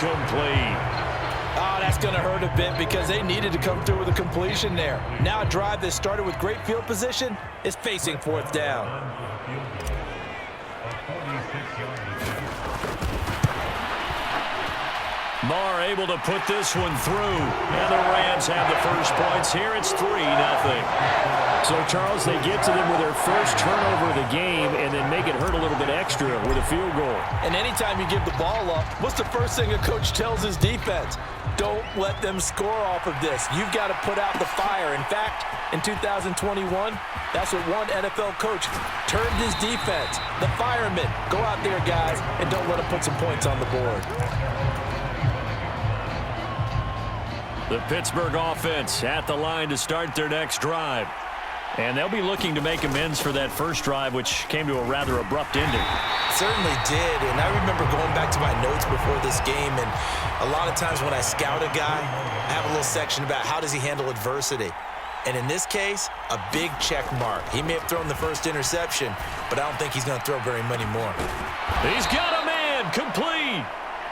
incomplete. Oh, that's going to hurt a bit because they needed to come through with a completion there. Now a drive that started with great field position is facing fourth down. Marr able to put this one through. And the Rams have the first points here. It's 3-0. So, Charles, they get to them with their first turnover of the game and then make it hurt a little bit extra with a field goal. And anytime you give the ball up, what's the first thing a coach tells his defense? Don't let them score off of this. You've got to put out the fire. In fact, in 2021, that's what one NFL coach termed his defense. The firemen. Go out there, guys, and don't let them put some points on the board. The Pittsburgh offense at the line to start their next drive. And they'll be looking to make amends for that first drive, which came to a rather abrupt ending. Certainly did, and I remember going back to my notes before this game, and a lot of times when I scout a guy, I have a little section about how does he handle adversity. And in this case, a big check mark. He may have thrown the first interception, but I don't think he's going to throw very many more. He's got a man, complete.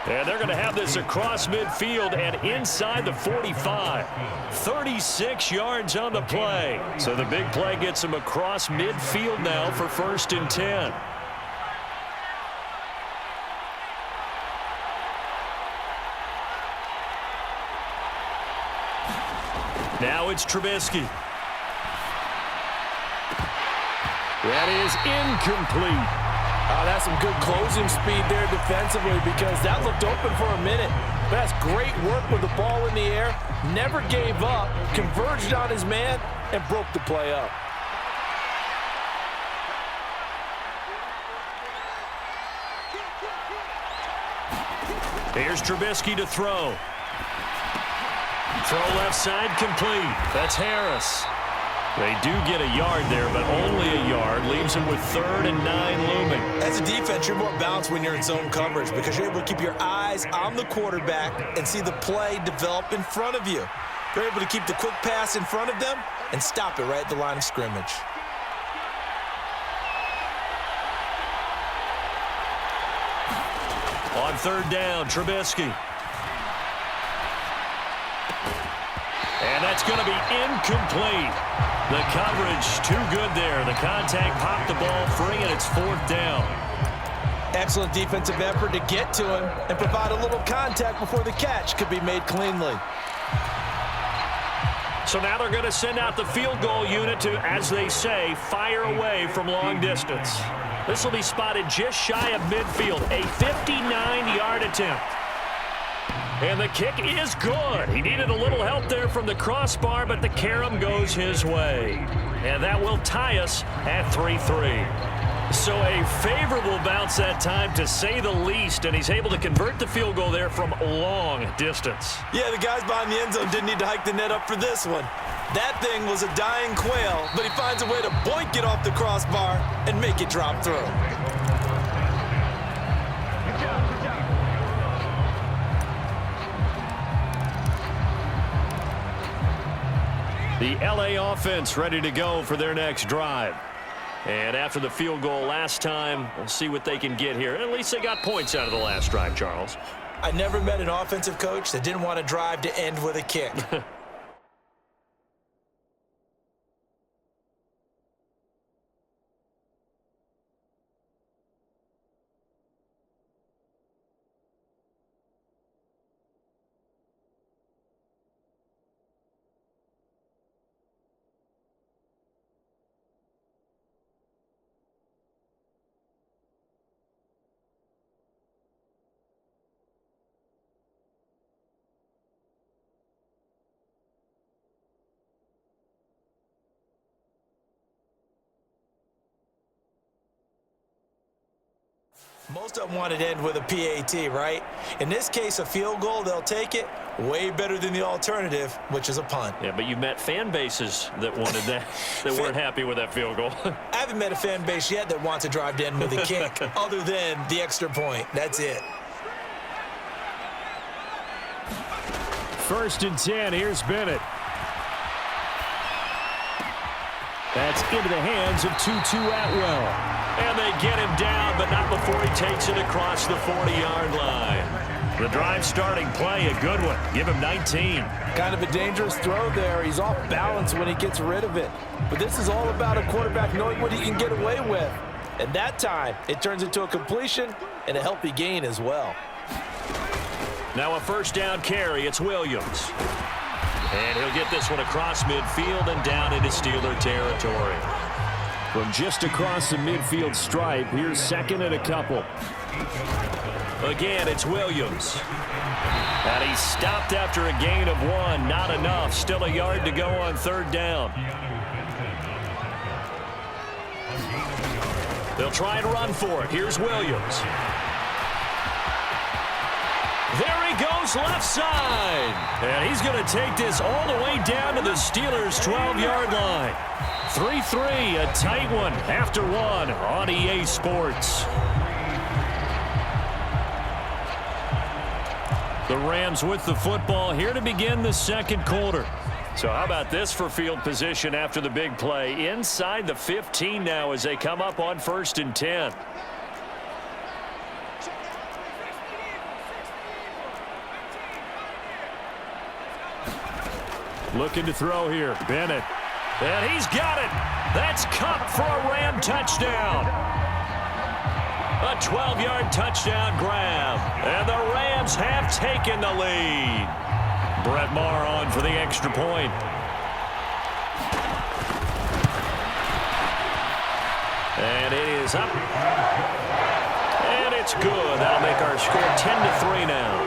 And they're going to have this across midfield and inside the 45. 36 yards on the play. So the big play gets him across midfield now for 1st and 10. Now it's Trubisky. That is incomplete. Oh, that's some good closing speed there defensively because that looked open for a minute. That's great work with the ball in the air. Never gave up, converged on his man, and broke the play up. Here's Trubisky to throw. Throw left side complete. That's Harris. They do get a yard there, but only a yard. Leaves him with 3rd and 9 looming. As a defense, you're more balanced when you're in zone coverage because you're able to keep your eyes on the quarterback and see the play develop in front of you. You're able to keep the quick pass in front of them and stop it right at the line of scrimmage. On 3rd down, Trubisky. And that's going to be incomplete. The coverage too good there. The contact popped the ball free, and it's 4th down. Excellent defensive effort to get to him and provide a little contact before the catch could be made cleanly. So now they're going to send out the field goal unit to, as they say, fire away from long distance. This will be spotted just shy of midfield. A 59-yard attempt. And the kick is good. He needed a little help there from the crossbar, but the carom goes his way. And that will tie us at 3-3. So a favorable bounce that time, to say the least, and he's able to convert the field goal there from long distance. Yeah, the guys behind the end zone didn't need to hike the net up for this one. That thing was a dying quail, but he finds a way to boink it off the crossbar and make it drop through. The LA offense ready to go for their next drive. And after the field goal last time, we'll see what they can get here. At least they got points out of the last drive, Charles. I never met an offensive coach that didn't want a drive to end with a kick. Most of them want it to end with a PAT, right? In this case, a field goal, they'll take it. Way better than the alternative, which is a punt. Yeah, but you've met fan bases that wanted that, that weren't happy with that field goal. I haven't met a fan base yet that wants a drive to end with a kick, other than the extra point. That's it. 1st and 10. Here's Bennett. That's into the hands of Tutu Atwell. And they get him down, but not before he takes it across the 40-yard line. The drive starting play, a good one. Give him 19. Kind of a dangerous throw there. He's off balance when he gets rid of it. But this is all about a quarterback knowing what he can get away with. And that time, it turns into a completion and a healthy gain as well. Now a first down carry. It's Williams. And he'll get this one across midfield and down into Steeler territory. From just across the midfield stripe, here's second and a couple. Again, it's Williams. And he's stopped after a gain of 1. Not enough. Still a yard to go on third down. They'll try and run for it. Here's Williams. There he goes left side. And he's going to take this all the way down to the Steelers' 12-yard line. 3-3, a tight one after 1 on EA Sports. The Rams with the football here to begin the second quarter. So how about this for field position after the big play? Inside the 15 now as they come up on 1st and 10. Looking to throw here. Bennett. And he's got it. That's Cup for a Ram touchdown. A 12-yard touchdown grab. And the Rams have taken the lead. Brett Maher on for the extra point. And it is up. And it's good. That'll make our score 10-3 now.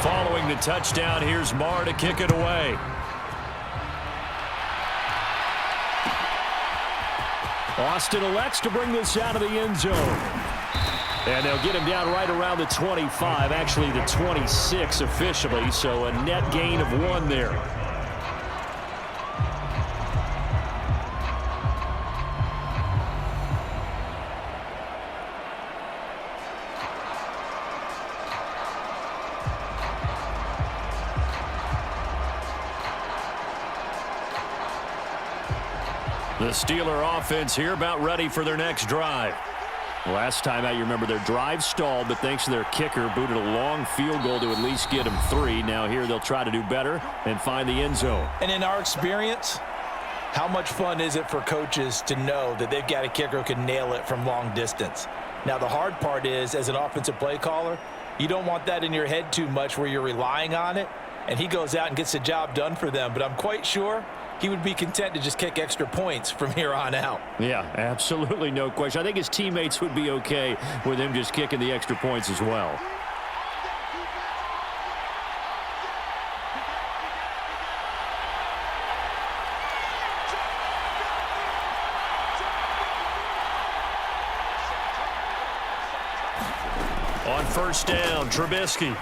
Following the touchdown, here's Maher to kick it away. Austin elects to bring this out of the end zone. And they'll get him down right around the 25, actually the 26 officially, so a net gain of 1 there. The Steeler offense here about ready for their next drive. Last time out, you remember their drive stalled, but thanks to their kicker, booted a long field goal to at least get them 3. Now here they'll try to do better and find the end zone. And in our experience, how much fun is it for coaches to know that they've got a kicker who can nail it from long distance? Now the hard part is, as an offensive play caller, you don't want that in your head too much where you're relying on it, and he goes out and gets the job done for them. But I'm quite sure he would be content to just kick extra points from here on out. Yeah, absolutely no question. I think his teammates would be okay with him just kicking the extra points as well. On first down, Trubisky.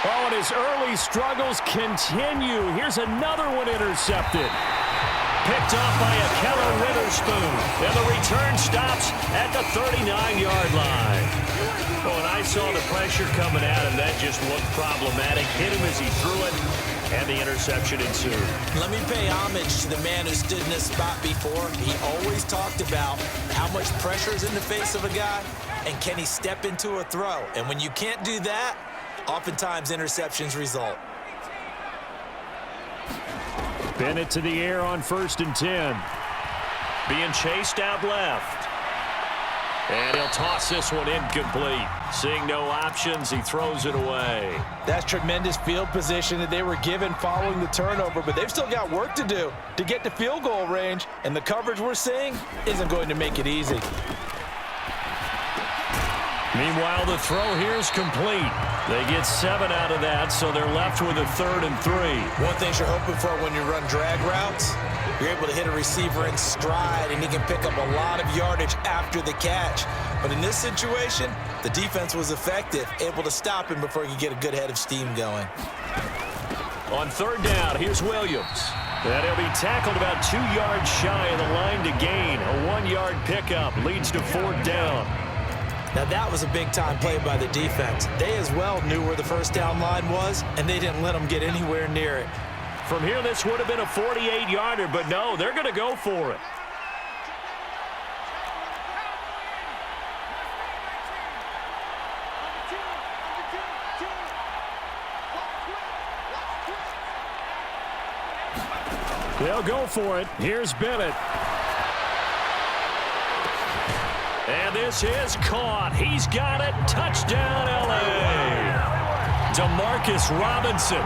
Oh, and his early struggles continue. Here's another one intercepted. Picked off by Akello Witherspoon. And the return stops at the 39-yard line. Well, when I saw the pressure coming at him, that just looked problematic. Hit him as he threw it, and the interception ensued. Let me pay homage to the man who stood in this spot before. He always talked about how much pressure is in the face of a guy, and can he step into a throw. And when you can't do that, oftentimes interceptions result. Bennett to the air on 1st and 10. Being chased out left. And he'll toss this one incomplete. Seeing no options, he throws it away. That's tremendous field position that they were given following the turnover, but they've still got work to do to get to field goal range, and the coverage we're seeing isn't going to make it easy. Meanwhile, the throw here is complete. They get 7 out of that, so they're left with a 3rd and 3. One thing you're hoping for when you run drag routes, you're able to hit a receiver in stride, and he can pick up a lot of yardage after the catch. But in this situation, the defense was effective, able to stop him before he could get a good head of steam going. On 3rd down, here's Williams. And he'll be tackled about 2 yards shy of the line to gain. A 1-yard pickup leads to 4th down. Now that was a big-time play by the defense. They as well knew where the first down line was, and they didn't let them get anywhere near it. From here, this would have been a 48-yarder, but no, they're going to go for it. They'll go for it. Here's Bennett. And this is caught. He's got it. Touchdown, L.A. Demarcus Robinson,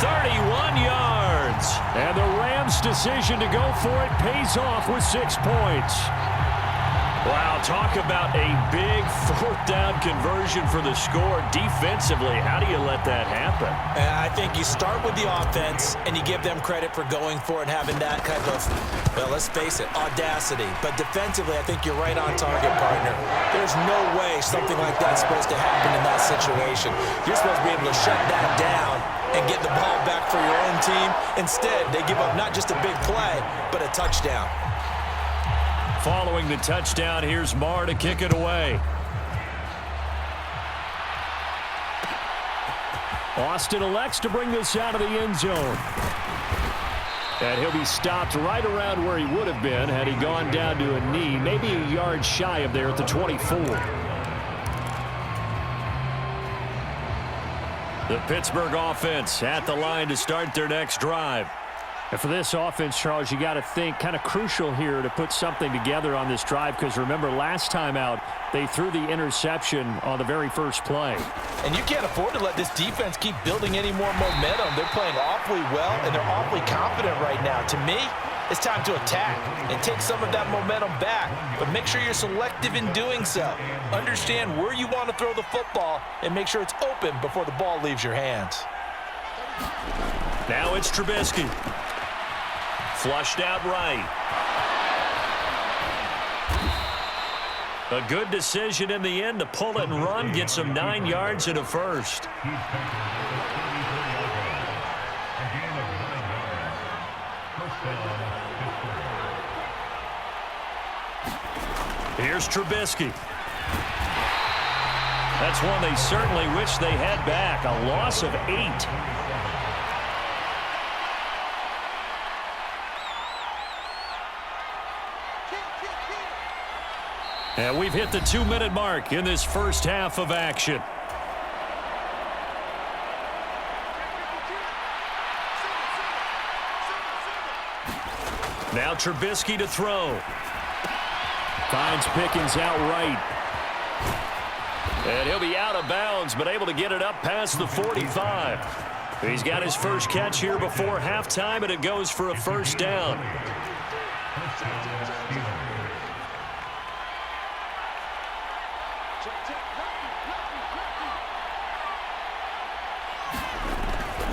31 yards. And the Rams' decision to go for it pays off with 6 points. Wow, talk about a big fourth-down conversion for the score. Defensively, how do you let that happen? I think you start with the offense, and you give them credit for going for it and having that kind of, well, let's face it, audacity. But defensively, I think you're right on target, partner. There's no way something like that's supposed to happen in that situation. You're supposed to be able to shut that down and get the ball back for your own team. Instead, they give up not just a big play, but a touchdown. Following the touchdown, here's Marr to kick it away. Austin elects to bring this out of the end zone. And he'll be stopped right around where he would have been had he gone down to a knee, maybe a yard shy of there at the 24. The Pittsburgh offense at the line to start their next drive. And for this offense, Charles, you got to think kind of crucial here to put something together on this drive, because remember last time out they threw the interception on the very first play. And you can't afford to let this defense keep building any more momentum. They're playing awfully well, and they're awfully confident right now. To me, it's time to attack and take some of that momentum back, but make sure you're selective in doing so. Understand where you want to throw the football and make sure it's open before the ball leaves your hands. Now it's Trubisky. Flushed out right. A good decision in the end to pull it and run, get some 9 yards and a first. Here's Trubisky. That's one they certainly wish they had back. A loss of 8. And we've hit the 2-minute mark in this first half of action. Now Trubisky to throw. Finds Pickens outright. And he'll be out of bounds, but able to get it up past the 45. He's got his first catch here before halftime, and it goes for a first down.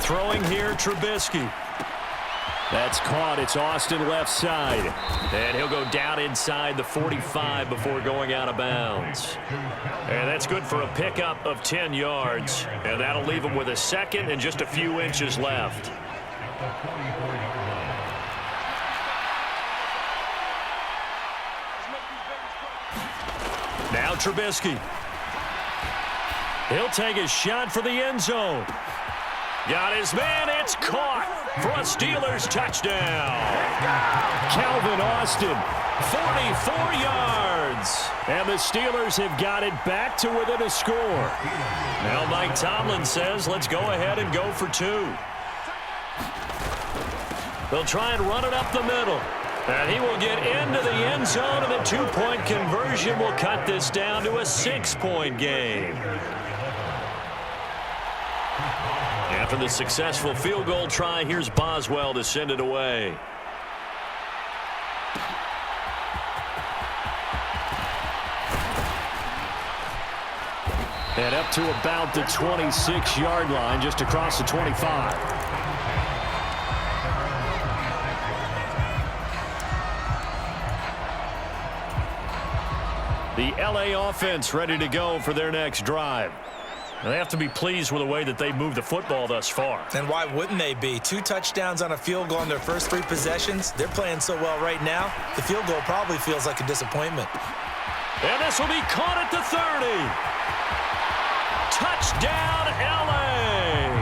Throwing here, Trubisky. That's caught. It's Austin left side. And he'll go down inside the 45 before going out of bounds. And that's good for a pickup of 10 yards. And that'll leave him with a second and just a few inches left. Now Trubisky. He'll take a shot for the end zone. Got his man. It's caught for a Steelers touchdown. Calvin Austin. 44 yards. And the Steelers have got it back to within a score. Now Mike Tomlin says, let's go ahead and go for 2. They'll try and run it up the middle. And he will get into the end zone, and the 2-point conversion will cut this down to a 6-point game. After the successful field goal try, here's Boswell to send it away. And up to about the 26-yard line, just across the 25. The LA offense ready to go for their next drive. They have to be pleased with the way that they moved the football thus far. And why wouldn't they be? 2 touchdowns on a field goal in their first 3 possessions. They're playing so well right now, the field goal probably feels like a disappointment. And this will be caught at the 30. Touchdown, L.A.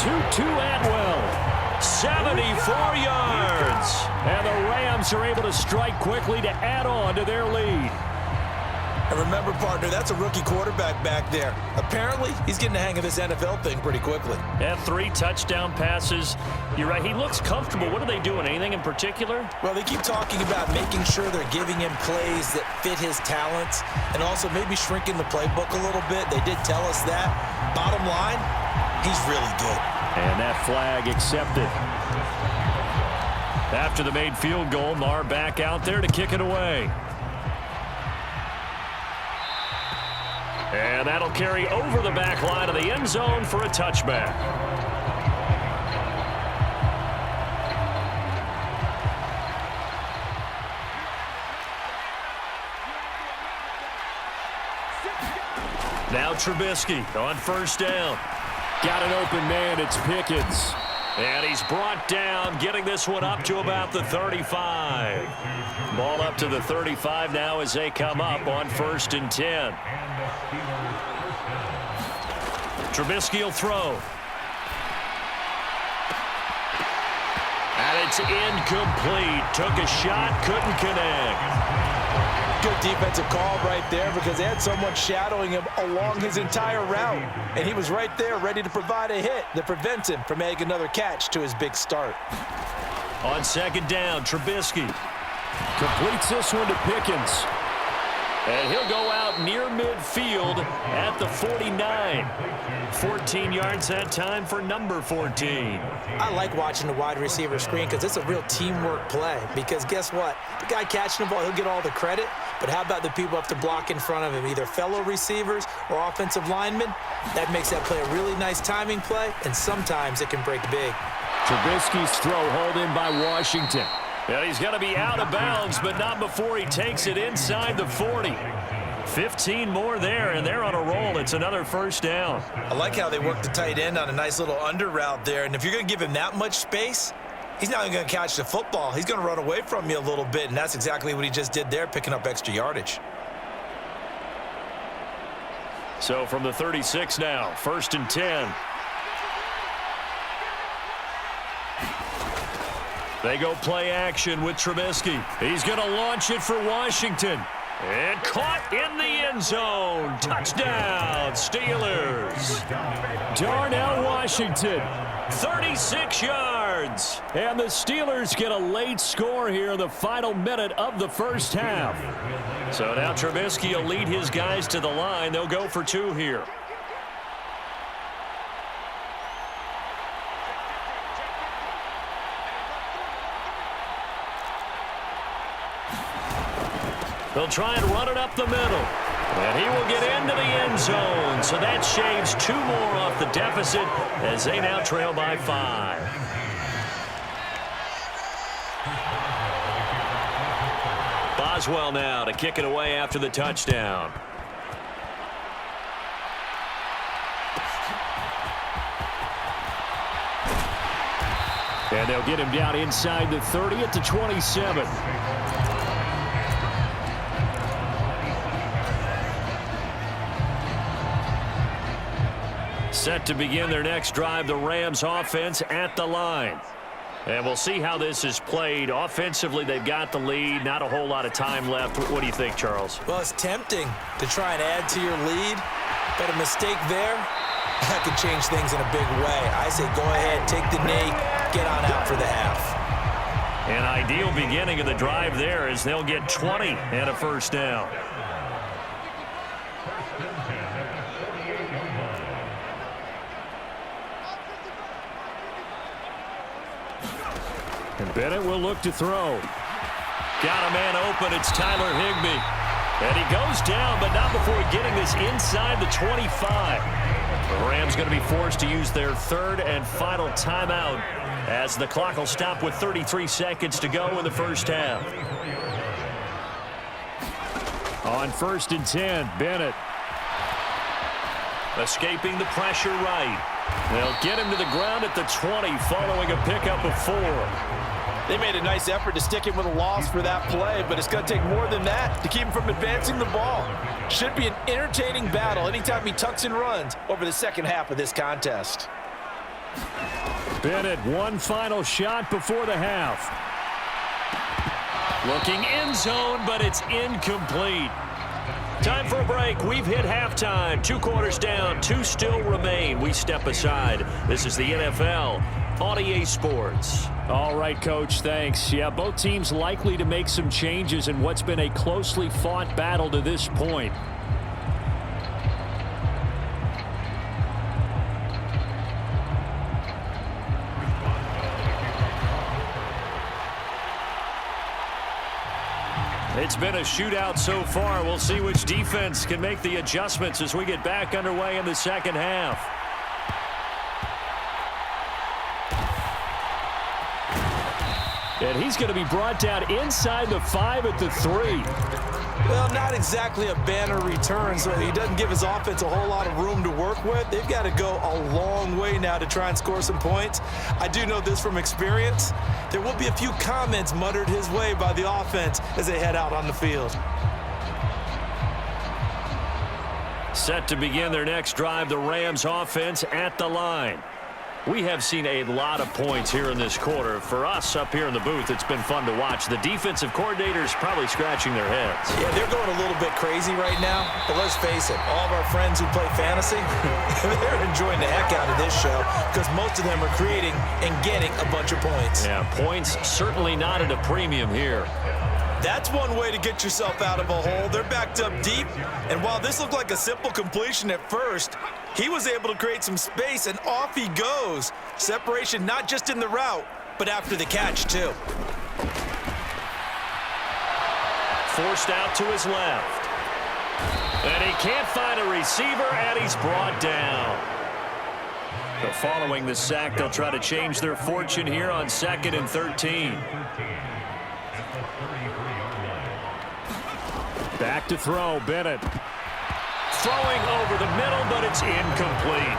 Tutu Atwell. 74 yards. And the Rams are able to strike quickly to add on to their lead. And remember, partner, that's a rookie quarterback back there. Apparently, he's getting the hang of this NFL thing pretty quickly. Yeah, 3 touchdown passes. You're right, he looks comfortable. What are they doing? Anything in particular? Well, they keep talking about making sure they're giving him plays that fit his talents and also maybe shrinking the playbook a little bit. They did tell us that. Bottom line, he's really good. And that flag accepted. After the made field goal, Marr back out there to kick it away. And that'll carry over the back line of the end zone for a touchback. Now Trubisky on first down. Got an open man. It's Pickens. And he's brought down, getting this one up to about the 35. Ball up to the 35 now as they come up on 1st and 10. Trubisky will throw. And it's incomplete. Took a shot, couldn't connect. Good defensive call right there because they had someone shadowing him along his entire route. And he was right there ready to provide a hit that prevents him from making another catch to his big start. On 2nd down, Trubisky Completes this one to Pickens. and he'll go out near midfield at the 49. 14 yards that time for number 14. I like watching the wide receiver screen because it's a real teamwork play. Because guess what? The guy catching the ball, he'll get all the credit. But how about the people up to block in front of him, either fellow receivers or offensive linemen? That makes that play a really nice timing play, and sometimes it can break big. Trubisky's throw hauled in by Washington. And he's going to be out of bounds, but not before he takes it inside the 40. 15 more there, and they're on a roll. It's another first down. I like how they work the tight end on a nice little under route there. And if you're going to give him that much space, he's not even going to catch the football. He's going to run away from you a little bit, and that's exactly what he just did there, picking up extra yardage. So from the 36 now, 1st and 10. They go play action with Trubisky. He's going to launch it for Washington. And caught in the end zone. Touchdown, Steelers. Darnell Washington. 36 yards. And the Steelers get a late score here in the final minute of the first half. So now Trubisky will lead his guys to the line. They'll go for 2 here. They'll try and run it up the middle. And he will get into the end zone. So that shaves 2 more off the deficit as they now trail by 5. Boswell now to kick it away after the touchdown. And they'll get him down inside the 30 at the 27. Set to begin their next drive, the Rams offense at the line. And we'll see how this is played. Offensively, they've got the lead. Not a whole lot of time left. What do you think, Charles? Well, it's tempting to try and add to your lead, but a mistake there, that could change things in a big way. I say go ahead, take the knee, get on out for the half. An ideal beginning of the drive there as they'll get 20 and a first down. And Bennett will look to throw. Got a man open. It's Tyler Higbee. And he goes down, but not before getting this inside the 25. The Rams going to be forced to use their 3rd and final timeout as the clock will stop with 33 seconds to go in the first half. On 1st and 10, Bennett. Escaping the pressure right. They'll get him to the ground at the 20 following a pickup of 4. They made a nice effort to stick him with a loss for that play, but it's going to take more than that to keep him from advancing the ball. Should be an entertaining battle anytime he tucks and runs over the second half of this contest. Bennett, one final shot before the half. Looking end zone, but it's incomplete. Time for a break. We've hit halftime. 2 quarters down, 2 still remain. We step aside. This is the NFL on EA Sports. All right, Coach, thanks. Yeah, both teams likely to make some changes in what's been a closely fought battle to this point. It's been a shootout so far. We'll see which defense can make the adjustments as we get back underway in the second half. And he's going to be brought down inside the 5 at the 3. Well, not exactly a banner return, so he doesn't give his offense a whole lot of room to work with. They've got to go a long way now to try and score some points. I do know this from experience. There will be a few comments muttered his way by the offense as they head out on the field. Set to begin their next drive, the Rams offense at the line. We have seen a lot of points here in this quarter. For us up here in the booth, it's been fun to watch. The defensive coordinators probably scratching their heads. Yeah, they're going a little bit crazy right now. But let's face it, all of our friends who play fantasy, they're enjoying the heck out of this show because most of them are creating and getting a bunch of points. Yeah, points certainly not at a premium here. That's one way to get yourself out of a hole. They're backed up deep, and while this looked like a simple completion at first, he was able to create some space, and off he goes. Separation not just in the route, but after the catch, too. Forced out to his left. And he can't find a receiver, and he's brought down. So following the sack, they'll try to change their fortune here on 2nd and 13. Back to throw, Bennett. Throwing over the middle, but it's incomplete.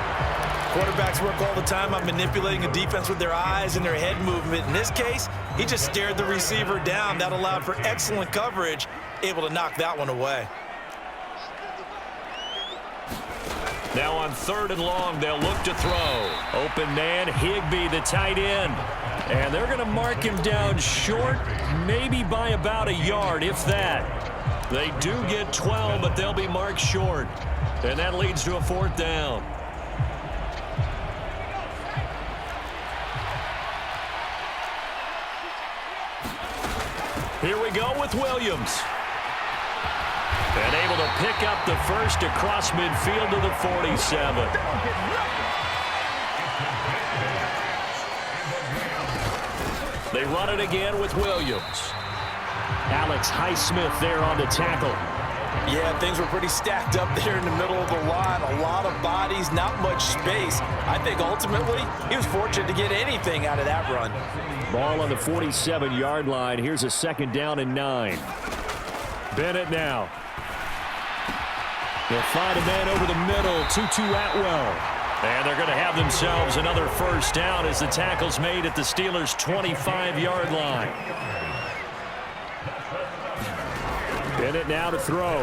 Quarterbacks work all the time on manipulating a defense with their eyes and their head movement. In this case, he just stared the receiver down. That allowed for excellent coverage, able to knock that one away. Now on 3rd and long, they'll look to throw. Open man, Higbee, the tight end. And they're going to mark him down short, maybe by about a yard, if that. They do get 12, but they'll be marked short. And that leads to a 4th down. Here we go with Williams. And able to pick up the first across midfield to the 47. They run it again with Williams. Alex Highsmith there on the tackle. Yeah, things were pretty stacked up there in the middle of the line. A lot of bodies, not much space. I think ultimately he was fortunate to get anything out of that run. Ball on the 47-yard line. Here's a 2nd down and 9. Bennett now. They'll find a man over the middle. Tutu Atwell. And they're going to have themselves another 1st down as the tackle's made at the Steelers' 25-yard line. Bennett now to throw.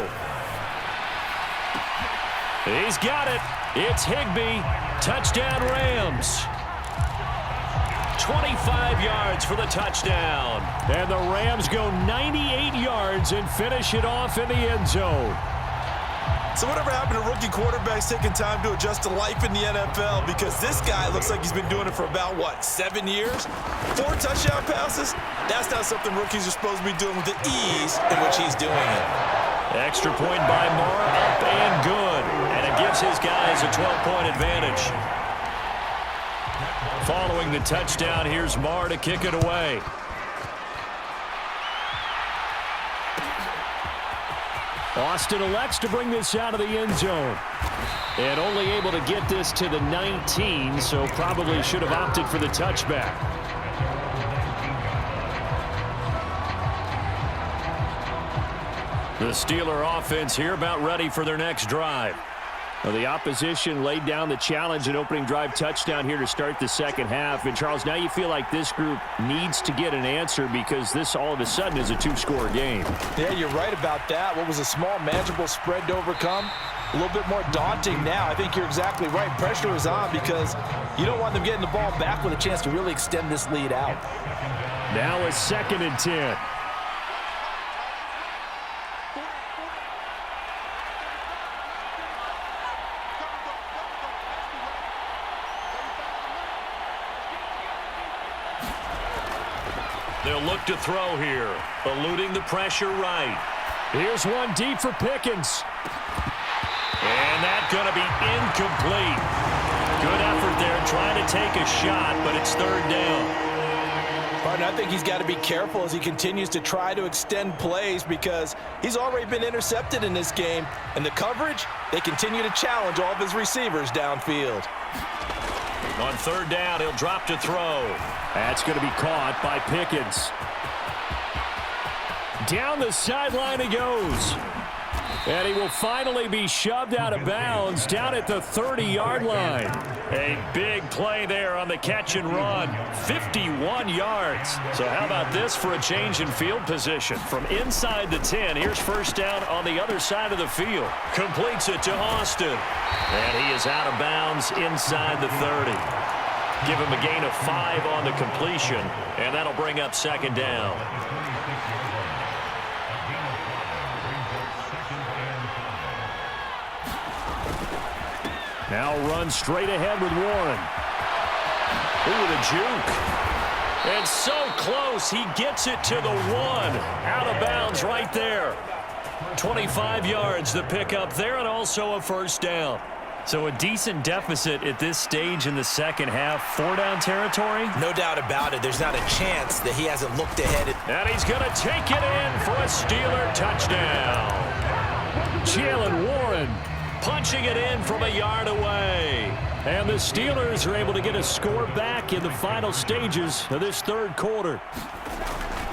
He's got it. It's Higbee. Touchdown Rams. 25 yards for the touchdown. And the Rams go 98 yards and finish it off in the end zone. So whatever happened to rookie quarterbacks taking time to adjust to life in the NFL? Because this guy looks like he's been doing it for about, 7 years? 4 touchdown passes? That's not something rookies are supposed to be doing with the ease in which he's doing it. Extra point by Moore, up and good. And it gives his guys a 12-point advantage. Following the touchdown, here's Moore to kick it away. Austin elects to bring this out of the end zone. And only able to get this to the 19, so probably should have opted for the touchback. The Steeler offense here about ready for their next drive. Well, the opposition laid down the challenge and opening drive touchdown here to start the second half. And, Charles, now you feel like this group needs to get an answer because this all of a sudden is a 2-score game. Yeah, you're right about that. What was a small, manageable spread to overcome a little bit more daunting now. I think you're exactly right. Pressure is on because you don't want them getting the ball back with a chance to really extend this lead out. Now a 2nd and 10. They'll look to throw here, eluding the pressure right. Here's one deep for Pickens. And that's going to be incomplete. Good effort there trying to take a shot, but it's 3rd down. Partner, I think he's got to be careful as he continues to try to extend plays because he's already been intercepted in this game. And the coverage, they continue to challenge all of his receivers downfield. On 3rd down, he'll drop to throw. That's going to be caught by Pickens. Down the sideline he goes. And he will finally be shoved out of bounds down at the 30-yard line. A big play there on the catch and run. 51 yards. So how about this for a change in field position? From inside the 10, here's 1st down on the other side of the field. Completes it to Austin. And he is out of bounds inside the 30. Give him a gain of 5 on the completion, and that'll bring up 2nd down. Now run straight ahead with Warren. Ooh, the juke. And so close, he gets it to the 1. Out of bounds right there. 25 yards the pickup there, and also a 1st down. So a decent deficit at this stage in the 2nd half. 4-down territory? No doubt about it. There's not a chance that he hasn't looked ahead. And he's going to take it in for a Steeler touchdown. Jalen Warren punching it in from a yard away. And the Steelers are able to get a score back in the final stages of this 3rd quarter.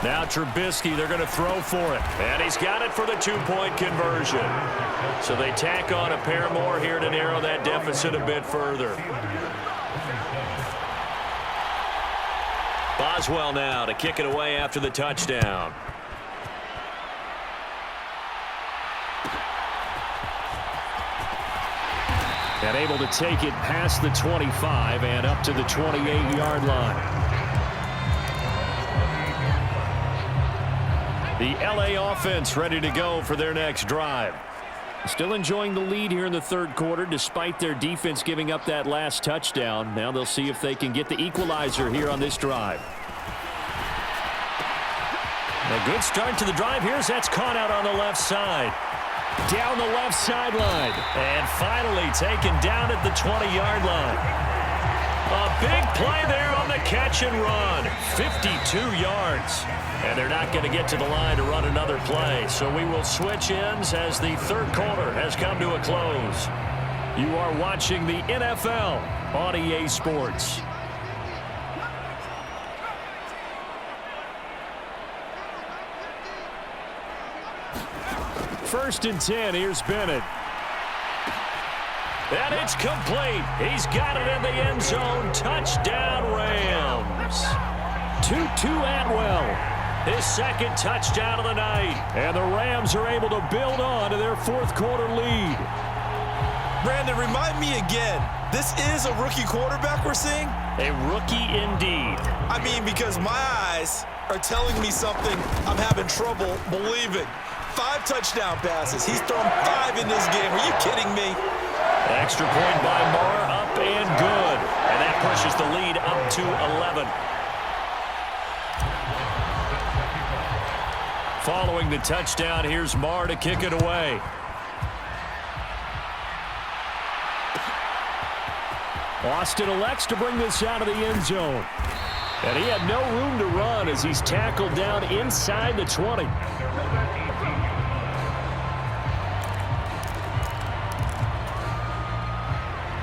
Now Trubisky, they're going to throw for it. And he's got it for the 2-point conversion. So they tack on a pair more here to narrow that deficit a bit further. Boswell now to kick it away after the touchdown. And able to take it past the 25 and up to the 28-yard line. The LA offense ready to go for their next drive. Still enjoying the lead here in the 3rd quarter despite their defense giving up that last touchdown. Now they'll see if they can get the equalizer here on this drive. A good start to the drive. That's caught out on the left side. Down the left sideline. And finally taken down at the 20-yard line. A big play there on the catch and run. 52 yards. And they're not going to get to the line to run another play. So we will switch ends as the 3rd quarter has come to a close. You are watching the NFL on EA Sports. First and 10, here's Bennett. And it's complete. He's got it in the end zone. Touchdown, Rams. Tutu Atwell. His 2nd touchdown of the night. And the Rams are able to build on to their 4th quarter lead. Brandon, remind me again, this is a rookie quarterback we're seeing? A rookie indeed. I mean, because my eyes are telling me something I'm having trouble believing. 5 touchdown passes. He's thrown 5 in this game. Are you kidding me? Extra point by Moore, up and good. And that pushes the lead up to 11. Following the touchdown, here's Marr to kick it away. Austin elects to bring this out of the end zone. And he had no room to run as he's tackled down inside the 20.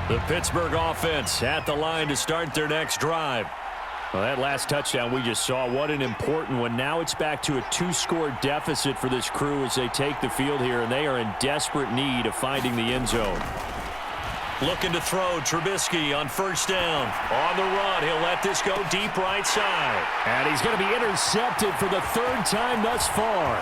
The Pittsburgh offense at the line to start their next drive. Well, that last touchdown we just saw, what an important one. Now it's back to a 2-score deficit for this crew as they take the field here, and they are in desperate need of finding the end zone. Looking to throw, Trubisky on 1st down. On the run, he'll let this go deep right side. And he's going to be intercepted for the 3rd time thus far.